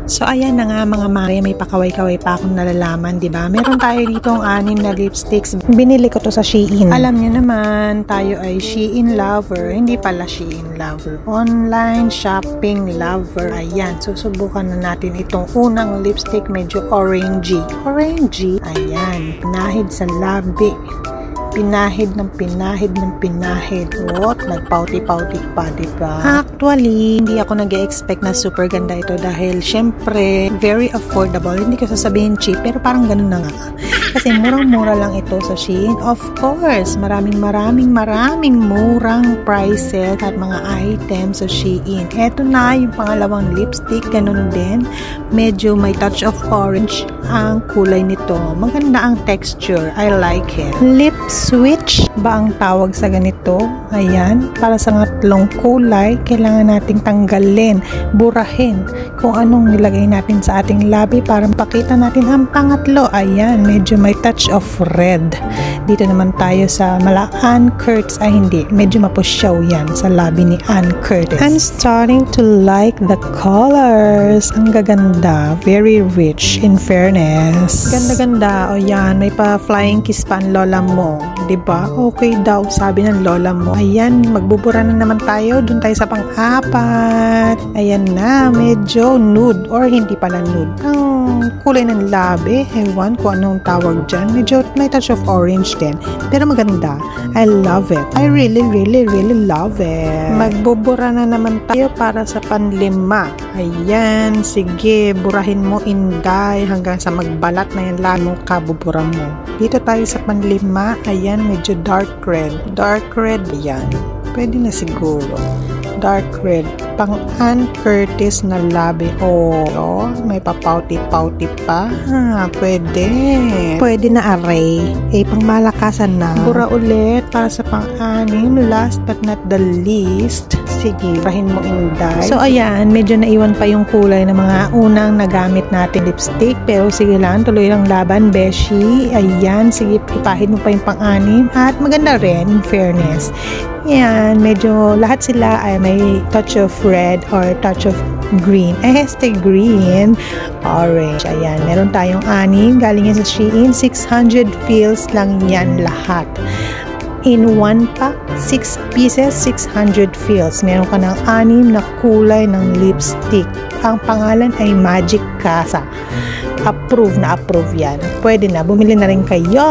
So ayan na nga mga mare, may pakaway-kaway pa akong nalalaman, di ba? Meron tayo dito ang 6 na lipsticks. Binili ko to sa Shein. Alam niyo naman, tayo ay Shein lover. Hindi pala Shein lover. Online shopping lover. Ayan, susubukan na natin itong unang lipstick, medyo orangey. Orangey? Ayan, pinahid sa labi. Pinahid ng pinahid ng pinahid. What? Nagpauti-pauti pa, diba? Actually, hindi ako nag-expect na super ganda ito dahil syempre, very affordable. Hindi ko sasabihin cheap, pero parang ganun na nga. Kasi murang-mura lang ito sa Shein. Of course, maraming murang prices at mga items sa Shein. Eto na yung pangalawang lipstick, ganun din. Medyo may touch of orange ang kulay nito. Maganda ang texture. I like it. Lip switch ba ang tawag sa ganito? Ayan, para sa ngatlong kulay, kailangan nating tanggalin, burahin kung anong nilagay natin sa ating labi para makita natin ang pangatlo. Ayan, medyo may touch of red. Dito naman tayo sa Ann Curtis. Ay hindi, medyo mapusyaw yan sa labi ni Ann Curtis. I'm starting to like the colors. Ang gaganda, very rich in fairness. Ganda-ganda. O yan, may pa flying kiss pa ang lola mo. Diba? Okay daw, sabi ng lola mo. Ayan, magbubura na naman tayo. Doon tayo sa pang-apat. Ayan na, medyo nude or hindi pala nude. Ang kulay ng labi, ewan kung anong tawag dyan. Medyo may touch of orange din. Pero maganda. I love it. I really love it. Magbubura na naman tayo para sa panlima. Ayan, sige, burahin mo inday hanggang sa magbalat na yan lang mong kabubura mo. Dito tayo sa panlima. Ayan, medyo dark red. Dark red, yan. Pwede na siguro. Dark red. Pang Ann Curtis na labi. Oh, may papauti-pauti pa. Pwede. Pwede na array. Pang malakasan na. Bura ulit para sa pang-anim. Last but not the least. Sige, pahin mo inday. So, ayan, medyo naiwan pa yung kulay ng mga unang nagamit natin lipstick. Pero sige lang, tuloy lang laban, beshi. Ayan, sige, ipahid mo pa yung pang-anim. At maganda rin, in fairness. Ayan, medyo lahat sila ay may touch of red or touch of green. Este green, orange. Ayan, meron tayong 6. Galing yan sa Shein. 600 feels lang yan lahat. In one pack, 6 pieces, 600 feels. Meron ka ng 6 na kulay ng lipstick. Ang pangalan ay Magic Casa. Approve na approve yan. Pwede na, bumili na rin kayo.